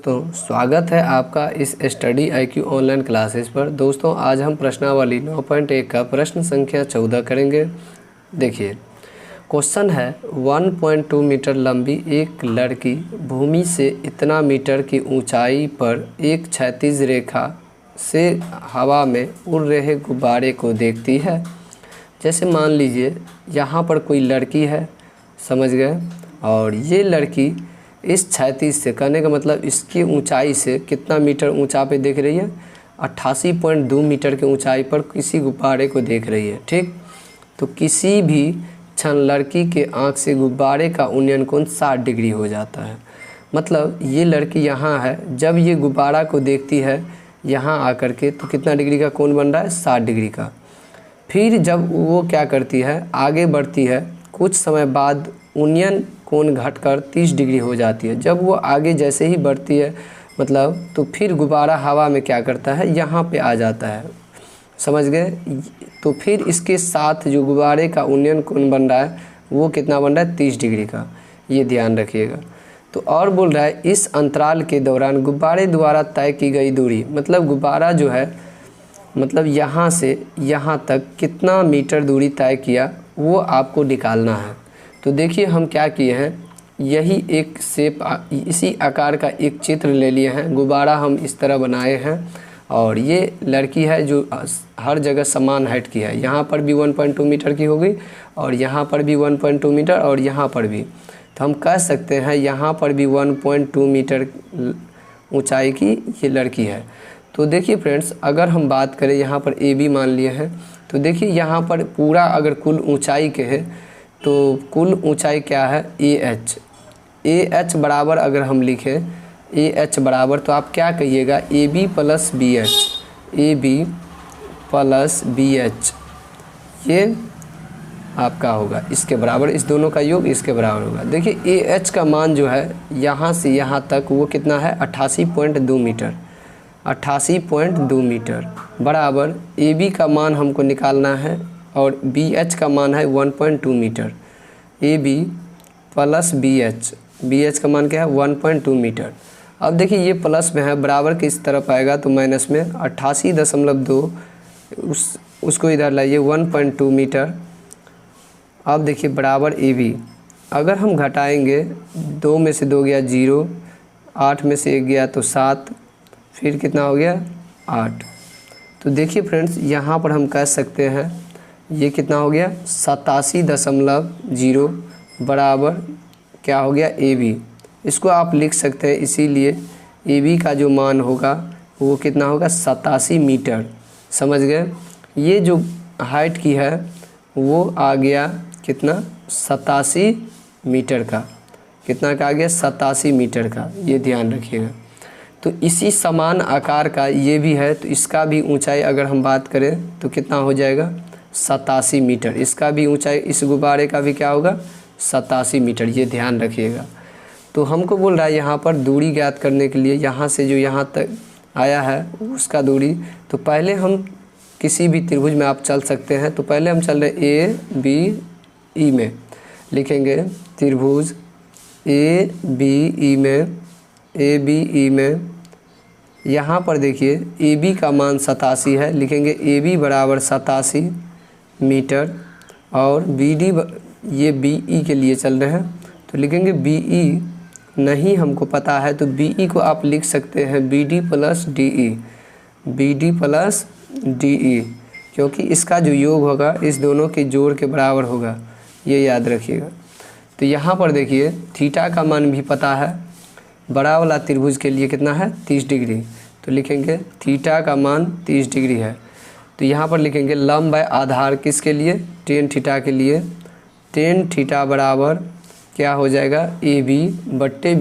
दोस्तों, स्वागत है आपका इस स्टडी IQ ऑनलाइन क्लासेस पर। दोस्तों, आज हम प्रश्नावली 9.1 का प्रश्न संख्या 14 करेंगे। देखिए, क्वेश्चन है 1.2 मीटर लंबी एक लड़की भूमि से इतना मीटर की ऊंचाई पर एक क्षैतिज रेखा से हवा में उड़ रहे गुब्बारे को देखती है। जैसे मान लीजिए यहाँ पर कोई लड़की है, समझ गए, और ये लड़की इस क्षैतिज से, कहने का मतलब इसकी ऊंचाई से कितना मीटर ऊंचा पे देख रही है, 88.2 मीटर की ऊंचाई पर किसी गुब्बारे को देख रही है। ठीक, तो किसी भी क्षण लड़की के आंख से गुब्बारे का उन्नयन कोण 60 डिग्री हो जाता है। मतलब ये लड़की यहाँ है, जब ये गुब्बारा को देखती है यहाँ आकर के, तो कितना डिग्री का कोण बन रहा है, 60 डिग्री का। फिर जब वो क्या करती है, आगे बढ़ती है, कुछ समय बाद उन्नयन कोण घटकर 30 डिग्री हो जाती है। जब वो आगे जैसे ही बढ़ती है मतलब, तो फिर गुब्बारा हवा में क्या करता है, यहाँ पे आ जाता है, समझ गए। तो फिर इसके साथ जो गुब्बारे का उन्नयन कोण बन रहा है वो कितना बन रहा है, 30 डिग्री का। ये ध्यान रखिएगा। तो और बोल रहा है इस अंतराल के दौरान गुब्बारे द्वारा तय की गई दूरी, मतलब गुब्बारा जो है, मतलब यहाँ से यहाँ तक कितना मीटर दूरी तय किया वो आपको निकालना है। तो देखिए हम क्या किए हैं, यही एक शेप, इसी आकार का एक चित्र ले लिए हैं। गुब्बारा हम इस तरह बनाए हैं और ये लड़की है जो हर जगह समान हाइट की है। यहाँ पर भी 1.2 मीटर की होगी और यहाँ पर भी 1.2 मीटर और यहाँ पर भी। तो हम कह सकते हैं यहाँ पर भी 1.2 मीटर ऊंचाई की ये लड़की है। तो देखिए फ्रेंड्स, अगर हम बात करें यहाँ पर AB मान लिए हैं, तो देखिए यहाँ पर पूरा अगर कुल ऊंचाई के है तो कुल ऊंचाई क्या है, AH बराबर अगर हम लिखें AH बराबर, तो आप क्या कहिएगा, AB प्लस BH, ये आपका होगा इसके बराबर, इस दोनों का योग इसके बराबर होगा। देखिए AH का मान जो है यहाँ से यहाँ तक वो कितना है, 88.2 मीटर, 88.2 मीटर बराबर AB का मान हमको निकालना है और BH का मान है 1.2 मीटर। AB प्लस BH का मान क्या है, 1.2 मीटर। अब देखिए ये प्लस में है, बराबर के इस तरफ आएगा तो माइनस में 88.2, उसको इधर लाइए, 1.2 मीटर। अब देखिए बराबर AB, अगर हम घटाएंगे 2 में से 2 गया 0, 8 में से 1 गया तो 7, फिर कितना हो गया 8। तो देखिए फ्रेंड्स, यहाँ पर हम कह सकते हैं ये कितना हो गया, 87.0 बराबर क्या हो गया, AB। इसको आप लिख सकते हैं, इसीलिए AB का जो मान होगा वो कितना होगा, 87 मीटर, समझ गए। ये जो हाइट की है वो आ गया कितना, 87 मीटर का। कितना का आ गया, 87 मीटर का, ये ध्यान रखिएगा। तो इसी समान आकार का ये भी है, तो इसका भी ऊंचाई अगर हम बात करें तो कितना हो जाएगा, 87 मीटर। इसका भी ऊंचाई, इस गुब्बारे का भी क्या होगा, 87 मीटर, ये ध्यान रखिएगा। तो हमको बोल रहा है यहाँ पर दूरी ज्ञात करने के लिए, यहाँ से जो यहाँ तक आया है उसका दूरी। तो पहले हम किसी भी त्रिभुज में आप चल सकते हैं। तो पहले हम चल रहे ABE में, लिखेंगे त्रिभुज ABE में यहाँ पर देखिए AB का मान 87 है, लिखेंगे AB बराबर 87 मीटर, और BD, ये BE के लिए चल रहे हैं तो लिखेंगे BE, नहीं हमको पता है तो BE को आप लिख सकते हैं BD प्लस DE, क्योंकि इसका जो योग होगा इस दोनों के जोड़ के बराबर होगा, ये याद रखिएगा। तो यहाँ पर देखिए थीटा का मान भी पता है, बड़ा वाला त्रिभुज के लिए कितना है, 30 डिग्री, तो लिखेंगे थीटा का मान 30 डिग्री है। तो यहाँ पर लिखेंगे लंब बाय आधार किसके लिए, tan थीटा के लिए, tan थीटा बराबर क्या हो जाएगा, AB बट्टे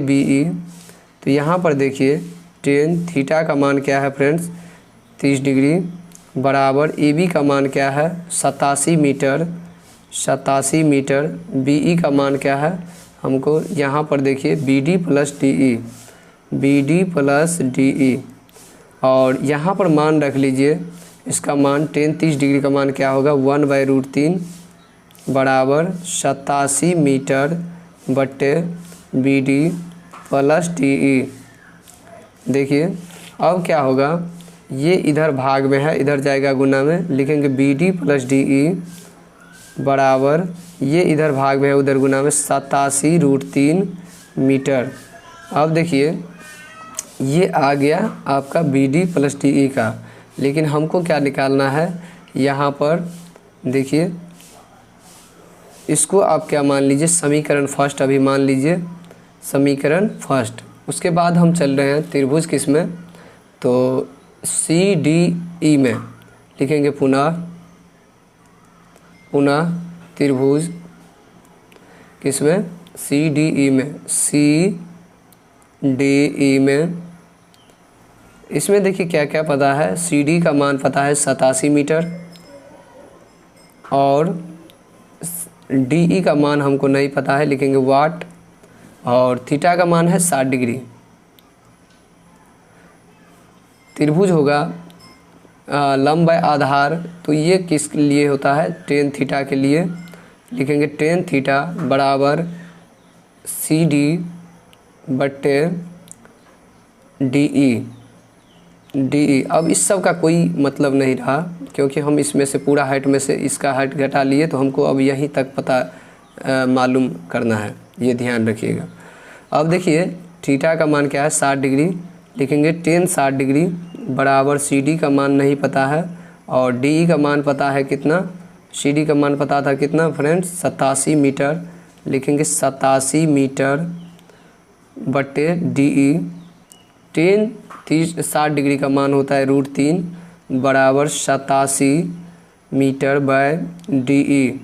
BE। तो यहाँ पर देखिए tan थीटा का मान क्या है फ्रेंड्स, 30 डिग्री बराबर AB का मान क्या है, 87 मीटर, BE का मान क्या है हमको, यहाँ पर देखिए BD प्लस DE, और यहाँ पर मान रख लीजिए, इसका मान tan 30 डिग्री का मान क्या होगा, 1/√3 बराबर 87 मीटर बट्टे B D plus D E. देखिए अब क्या होगा, ये इधर भाग में है, इधर जाएगा गुना में, लिखेंगे B D plus D E बराबर, ये इधर भाग में है, उधर गुना में 87√3 मीटर। अब देखिए ये आ गया आपका B D plus D E का, लेकिन हमको क्या निकालना है यहाँ पर। देखिए इसको आप क्या मान लीजिए, समीकरण फर्स्ट अभी मान लीजिए, समीकरण फर्स्ट। उसके बाद हम चल रहे हैं त्रिभुज किस में, तो सी डी ई में लिखेंगे पुनः त्रिभुज किस में, सी डी ई में, सी डी ई में। इसमें देखिए क्या क्या पता है, सी डी का मान पता है 87 मीटर और डी ई का मान हमको नहीं पता है, लिखेंगे वाट, और थीटा का मान है 60 डिग्री। त्रिभुज होगा लंब बाय आधार, तो ये किस लिए होता है, टेन थीटा के लिए, लिखेंगे टेन थीटा बराबर सी डी बट्टे डी ई। अब इस सब का कोई मतलब नहीं रहा, क्योंकि हम इसमें से पूरा हाइट में से इसका हाइट घटा लिए, तो हमको अब यहीं तक पता मालूम करना है, ये ध्यान रखिएगा। अब देखिए थीटा का मान क्या है 60 डिग्री, लिखेंगे टेन 60 डिग्री बराबर सी डी का मान नहीं पता है और डी ई का मान पता है कितना, सी डी का मान पता था कितना फ्रेंड्स 87 मीटर, लिखेंगे 87 मीटर बटे डी ई। टेन 60 डिग्री का मान होता है √3 बराबर 87 मीटर बाय डी ई।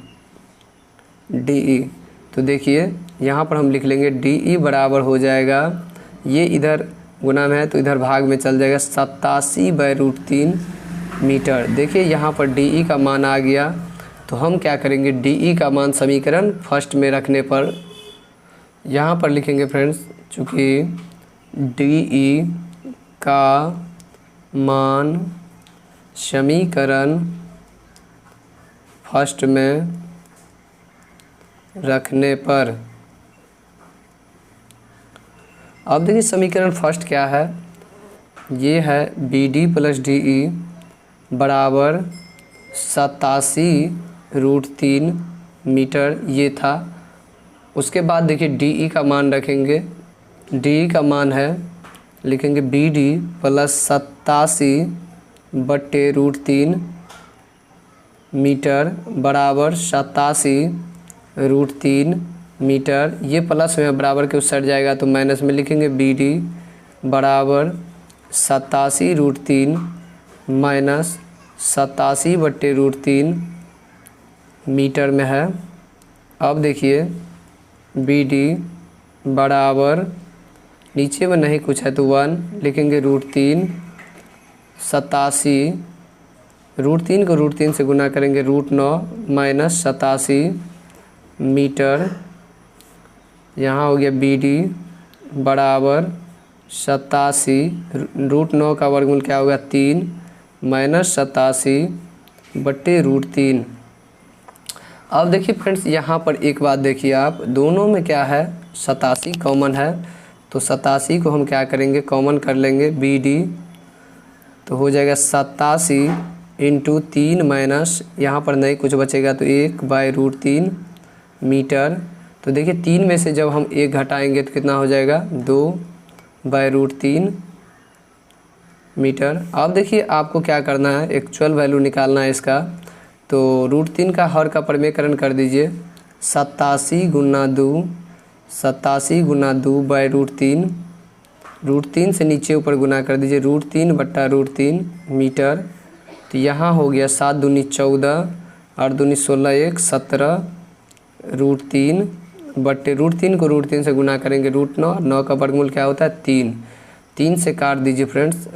तो देखिए यहाँ पर हम लिख लेंगे डी ई बराबर हो जाएगा, ये इधर गुना में है तो इधर भाग में चल जाएगा 87/√3 मीटर। देखिए यहाँ पर डी ई का मान आ गया, तो हम क्या करेंगे, डी ई का मान समीकरण फर्स्ट में रखने पर यहाँ पर लिखेंगे फ्रेंड्स, चूँकि डी ई का मान समीकरण फर्स्ट में रखने पर, अब देखिए समीकरण फर्स्ट क्या है, ये है B D plus D E बराबर 87√3 मीटर, ये था। उसके बाद देखिए डी ई का मान रखेंगे, डी ई का मान है, लिखेंगे बी डी प्लस 87/√3 मीटर बराबर 87√3 मीटर। ये प्लस में बराबर के उस साइड जाएगा तो माइनस में लिखेंगे बी डी बराबर 87√3 माइनस 87/√3 मीटर में है। अब देखिए बी डी बराबर, नीचे में नहीं कुछ है तो 1 लिखेंगे √3, 87 √3 को √3 से गुना करेंगे √9 माइनस 87 मीटर। यहाँ हो गया बी डी बराबर 87, √9 का वर्गमूल क्या होगा 3 माइनस 87/√3। अब देखिए फ्रेंड्स यहाँ पर एक बात देखिए आप, दोनों में क्या है 87 कॉमन है, तो 87 को हम क्या करेंगे कॉमन कर लेंगे, बी डी तो हो जाएगा 87 × 3 माइनस, यहाँ पर नहीं कुछ बचेगा तो 1/√3 मीटर। तो देखिए 3 में से जब हम 1 घटाएंगे तो कितना हो जाएगा 2/√3 मीटर। अब देखिए आपको क्या करना है, एक्चुअल वैल्यू निकालना है इसका, तो √3 का हर का परिमेयकरण कर दीजिए, 87 × 2, 87 × 2/√3, √3 से नीचे ऊपर गुना कर दीजिए, √3/√3 मीटर। तो यहाँ हो गया 7 दूनी 14 और दूनी 16 1 17 √3 बट्टे √3 को √3 से गुना करेंगे √9, 9 का वर्गमूल क्या होता है 3, 3 से काट दीजिए फ्रेंड्स,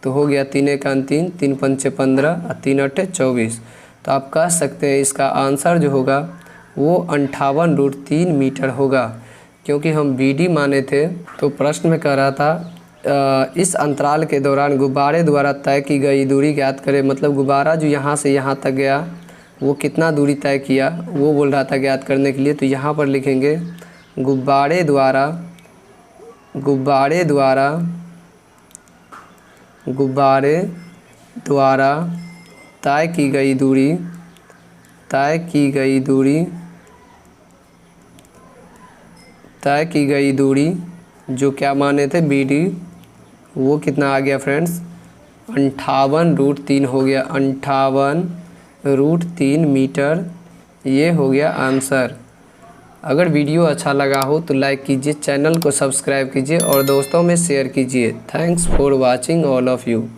तो हो गया 3 × 3, 3 × 5 = 15 और 3 × 8 = 24। तो आप कह सकते हैं इसका आंसर जो होगा वो 58√3 मीटर होगा, क्योंकि हम बी डी माने थे। तो प्रश्न में कह रहा था इस अंतराल के दौरान गुब्बारे द्वारा तय की गई दूरी ज्ञात करें, मतलब गुब्बारा जो यहाँ से यहाँ तक गया वो कितना दूरी तय किया वो बोल रहा था ज्ञात करने के लिए। तो यहाँ पर लिखेंगे गुब्बारे द्वारा तय की गई दूरी जो क्या माने थे BD, वो कितना आ गया फ्रेंड्स 58√3 हो गया, 58√3 मीटर। ये हो गया आंसर। अगर वीडियो अच्छा लगा हो तो लाइक कीजिए, चैनल को सब्सक्राइब कीजिए और दोस्तों में शेयर कीजिए। Thanks for watching all of you.